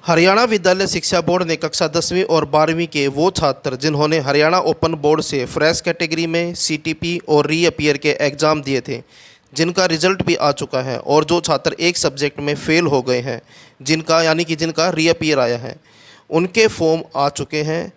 हरियाणा विद्यालय शिक्षा बोर्ड ने कक्षा 10वीं और 12वीं के वो छात्र जिन्होंने हरियाणा ओपन बोर्ड से फ्रेश कैटेगरी में सीटीपी और रीअपियर के एग्ज़ाम दिए थे, जिनका रिजल्ट भी आ चुका है, और जो छात्र एक सब्जेक्ट में फ़ेल हो गए हैं, जिनका रीअपियर आया है, उनके फॉर्म आ चुके हैं।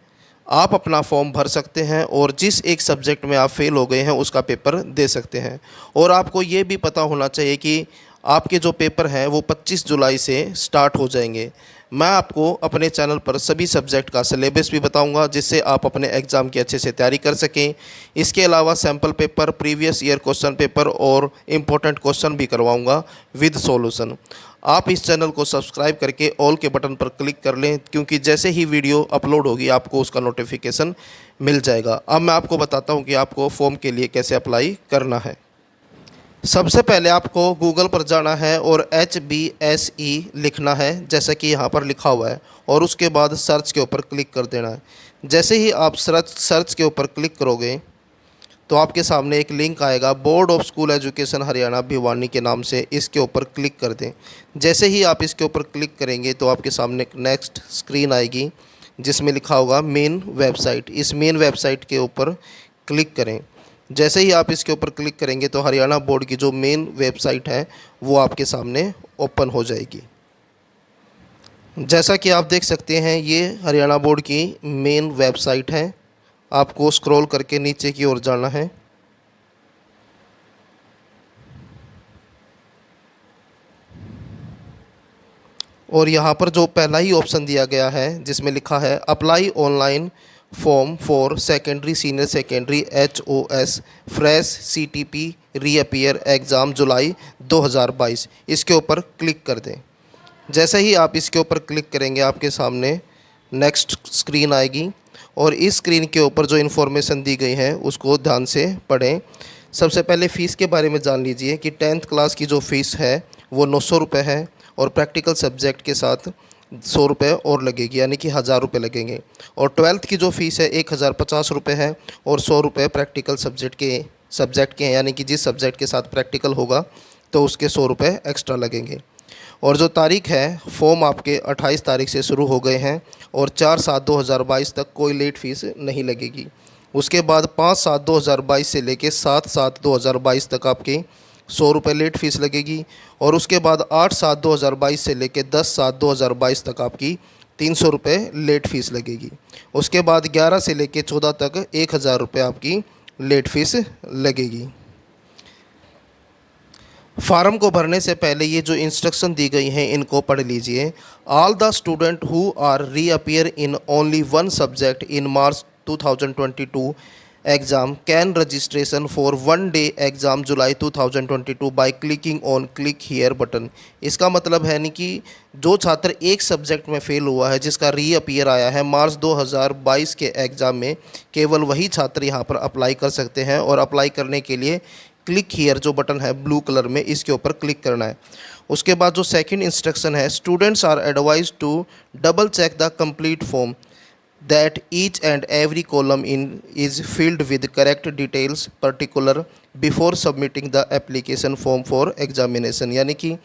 आप अपना फॉर्म भर सकते हैं और जिस एक सब्जेक्ट में आप फेल हो गए हैं उसका पेपर दे सकते हैं। और आपको ये भी पता होना चाहिए कि आपके जो पेपर हैं वो 25 जुलाई से स्टार्ट हो जाएंगे। मैं आपको अपने चैनल पर सभी सब्जेक्ट का सिलेबस भी बताऊंगा, जिससे आप अपने एग्ज़ाम की अच्छे से तैयारी कर सकें। इसके अलावा sample paper, previous year question paper और इम्पोर्टेंट क्वेश्चन भी करवाऊंगा विद सॉल्यूशन। आप इस चैनल को सब्सक्राइब करके ऑल के बटन पर क्लिक कर लें, क्योंकि जैसे ही वीडियो अपलोड होगी आपको उसका नोटिफिकेशन मिल जाएगा। अब मैं आपको बताता हूं कि आपको फॉर्म के लिए कैसे अप्लाई करना है। सबसे पहले आपको गूगल पर जाना है और HBSE लिखना है, जैसा कि यहाँ पर लिखा हुआ है, और उसके बाद सर्च के ऊपर क्लिक कर देना है। जैसे ही आप सर्च के ऊपर क्लिक करोगे तो आपके सामने एक लिंक आएगा, board of school education Haryana Bhiwani के नाम से। इसके ऊपर क्लिक कर दें। जैसे ही आप इसके ऊपर क्लिक करेंगे तो आपके सामने एक नेक्स्ट स्क्रीन आएगी जिसमें लिखा होगा मेन वेबसाइट। इस मेन वेबसाइट के ऊपर क्लिक करें। जैसे ही आप इसके ऊपर क्लिक करेंगे तो हरियाणा बोर्ड की जो मेन वेबसाइट है वो आपके सामने ओपन हो जाएगी। जैसा कि आप देख सकते हैं ये हरियाणा बोर्ड की मेन वेबसाइट है। आपको स्क्रॉल करके नीचे की ओर जाना है। और यहाँ पर जो पहला ही ऑप्शन दिया गया है जिसमें लिखा है apply online form for secondary senior secondary HOS fresh CTP reappear exam July 2022, इसके ऊपर क्लिक कर दें। जैसे ही आप इसके ऊपर क्लिक करेंगे आपके सामने नेक्स्ट स्क्रीन आएगी, और इस स्क्रीन के ऊपर जो इन्फॉर्मेशन दी गई है उसको ध्यान से पढ़ें। सबसे पहले फ़ीस के बारे में जान लीजिए कि 10th क्लास की जो फ़ीस है वो 900 रुपये है, और प्रैक्टिकल सब्जेक्ट के साथ 100 रुपये और लगेगी, यानी कि 1000 रुपये लगेंगे। और 12th की जो फ़ीस है 1050 रुपये है, और 100 रुपये प्रैक्टिकल सब्जेक्ट के हैं, यानी कि जिस सब्जेक्ट के साथ प्रैक्टिकल होगा तो उसके 100 रुपये एक्स्ट्रा लगेंगे। और जो तारीख है, फॉर्म आपके 28 तारीख से शुरू हो गए हैं, और 4/7/2022 तक कोई लेट फ़ीस नहीं लगेगी। उसके बाद 5/7/2022 से लेके 7/7/2022 तक आपकी 100 रुपये लेट फ़ीस लगेगी। और उसके बाद 8/7/2022 से लेके 10/7/2022 तक आपकी 300 रुपये लेट फ़ीस लगेगी। उसके बाद 11 से लेके 14 तक 1000 रुपये आपकी लेट फ़ीस लगेगी। फार्म को भरने से पहले ये जो इंस्ट्रक्शन दी गई हैं इनको पढ़ लीजिए। All the student who are reappear in only one subject in March 2022 exam can registration for one day exam July 2022 by clicking on click here button. इसका मतलब है नहीं कि जो छात्र एक सब्जेक्ट में फ़ेल हुआ है, जिसका रीअपियर आया है मार्च 2022 के एग्ज़ाम में, केवल वही छात्र यहाँ पर अप्लाई कर सकते हैं। और अप्लाई करने के लिए क्लिक हियर जो बटन है ब्लू कलर में, इसके ऊपर क्लिक करना है। उसके बाद जो सेकंड इंस्ट्रक्शन है, students are advise to double check the complete form that each and every column in is filled with correct details particular before submitting the application form for examination. यानी कि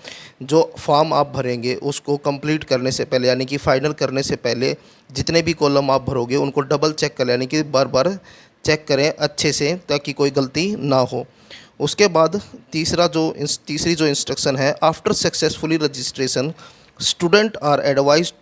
जो form आप भरेंगे उसको complete करने से पहले, यानी कि फाइनल करने से पहले जितने भी कॉलम आप भरोगे उनको डबल चेक कर, यानी कि बार बार चेक करें अच्छे से ताकि कोई गलती ना हो। उसके बाद तीसरी जो इंस्ट्रक्शन है, after successfully registration student are advise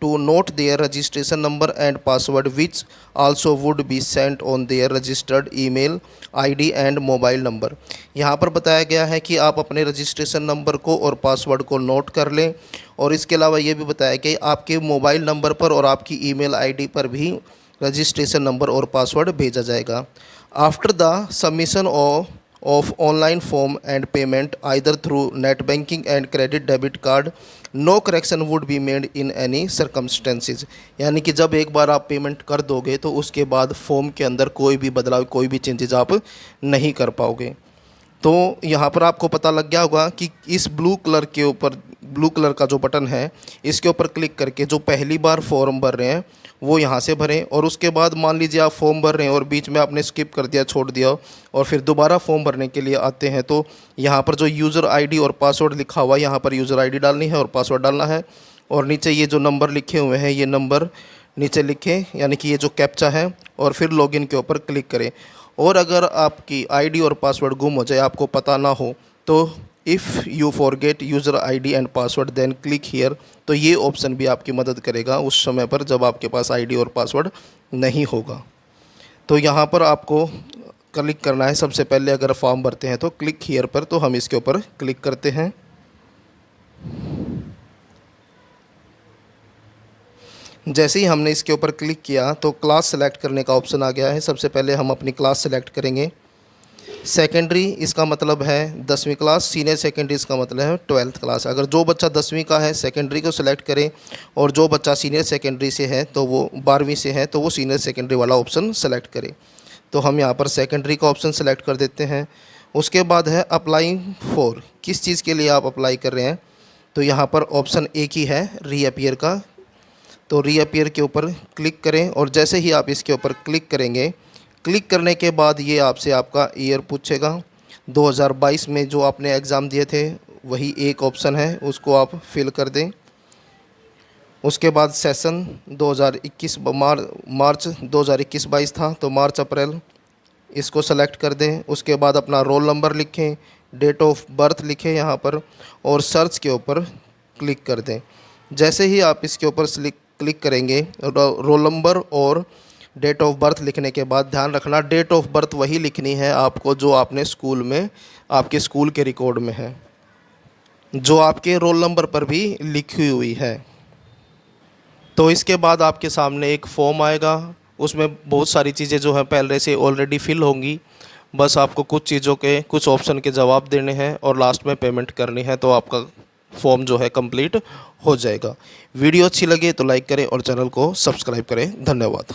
to note their registration number and password which also would be sent on their registered email ID and mobile number. यहाँ पर बताया गया है कि आप अपने रजिस्ट्रेशन नंबर को और पासवर्ड को नोट कर लें, और इसके अलावा ये भी बताया कि आपके मोबाइल नंबर पर और आपकी ईमेल ID पर भी रजिस्ट्रेशन नंबर और पासवर्ड भेजा जाएगा। After the submission of online form and payment either through net banking and credit debit card no correction would be made in any circumstances। यानी कि जब एक बार आप पेमेंट कर दोगे तो उसके बाद फॉर्म के अंदर कोई भी बदलाव, कोई भी चेंजेस आप नहीं कर पाओगे। तो यहाँ पर आपको पता लग गया होगा कि इस ब्लू कलर का जो बटन है इसके ऊपर क्लिक करके जो पहली बार फॉर्म भर रहे हैं वो यहाँ से भरें। और उसके बाद मान लीजिए आप फॉर्म भर रहे हैं और बीच में आपने स्किप कर दिया, छोड़ दिया, और फिर दोबारा फॉर्म भरने के लिए आते हैं तो यहाँ पर जो यूज़र ID और पासवर्ड लिखा हुआ है यहाँ पर यूज़र ID डालनी है और पासवर्ड डालना है। और नीचे ये जो नंबर लिखे हुए हैं ये नंबर नीचे लिखें, यानी कि ये जो कैप्चा है, और फिर लॉगिन के ऊपर क्लिक करें। और अगर आपकी आईडी और पासवर्ड गुम हो जाए, आपको पता ना हो, तो if you forget user ID and password then click here, तो ये ऑप्शन भी आपकी मदद करेगा उस समय पर जब आपके पास आईडी और पासवर्ड नहीं होगा। तो यहाँ पर आपको क्लिक करना है। सबसे पहले अगर फॉर्म भरते हैं तो क्लिक हियर पर, तो हम इसके ऊपर क्लिक करते हैं। जैसे ही हमने इसके ऊपर क्लिक किया तो क्लास सेलेक्ट करने का ऑप्शन आ गया है। सबसे पहले हम अपनी क्लास सेलेक्ट करेंगे। सेकेंडरी इसका मतलब है 10वीं क्लास, सीनियर सेकेंडरी इसका मतलब है 12th क्लास। अगर जो बच्चा 10वीं का है सेकेंडरी को सिलेक्ट करें, और जो बच्चा सीनियर सेकेंडरी से है तो वो 12वीं से है तो वो सीनियर सेकेंडरी वाला ऑप्शन सेलेक्ट करें। तो हम यहाँ पर सेकेंडरी का ऑप्शन सेलेक्ट कर देते हैं। उसके बाद है अप्लाई फॉर, किस चीज़ के लिए आप अप्लाई कर रहे हैं, तो यहाँ पर ऑप्शन एक ही है रीअपीयर का। तो रीअपीयर के ऊपर क्लिक करें, और जैसे ही आप इसके ऊपर क्लिक करेंगे, क्लिक करने के बाद ये आपसे आपका ईयर पूछेगा। 2022 में जो आपने एग्ज़ाम दिए थे वही एक ऑप्शन है, उसको आप फिल कर दें। उसके बाद सेशन 2021 मार्च 2021-22 था, तो मार्च अप्रैल इसको सेलेक्ट कर दें। उसके बाद अपना रोल नंबर लिखें, डेट ऑफ बर्थ लिखें यहाँ पर, और सर्च के ऊपर क्लिक कर दें। जैसे ही आप इसके ऊपर क्लिक करेंगे, रोल नंबर और डेट ऑफ बर्थ लिखने के बाद ध्यान रखना डेट ऑफ बर्थ वही लिखनी है आपको जो आपने स्कूल में, आपके स्कूल के रिकॉर्ड में है, जो आपके रोल नंबर पर भी लिखी हुई है। तो इसके बाद आपके सामने एक फॉर्म आएगा, उसमें बहुत सारी चीज़ें जो हैं पहले से ऑलरेडी फिल होंगी। बस आपको कुछ चीज़ों के, कुछ ऑप्शन के जवाब देने हैं और लास्ट में पेमेंट करनी है, तो आपका फॉर्म जो है कंप्लीट हो जाएगा। वीडियो अच्छी लगे तो लाइक करें और चैनल को सब्सक्राइब करें। धन्यवाद।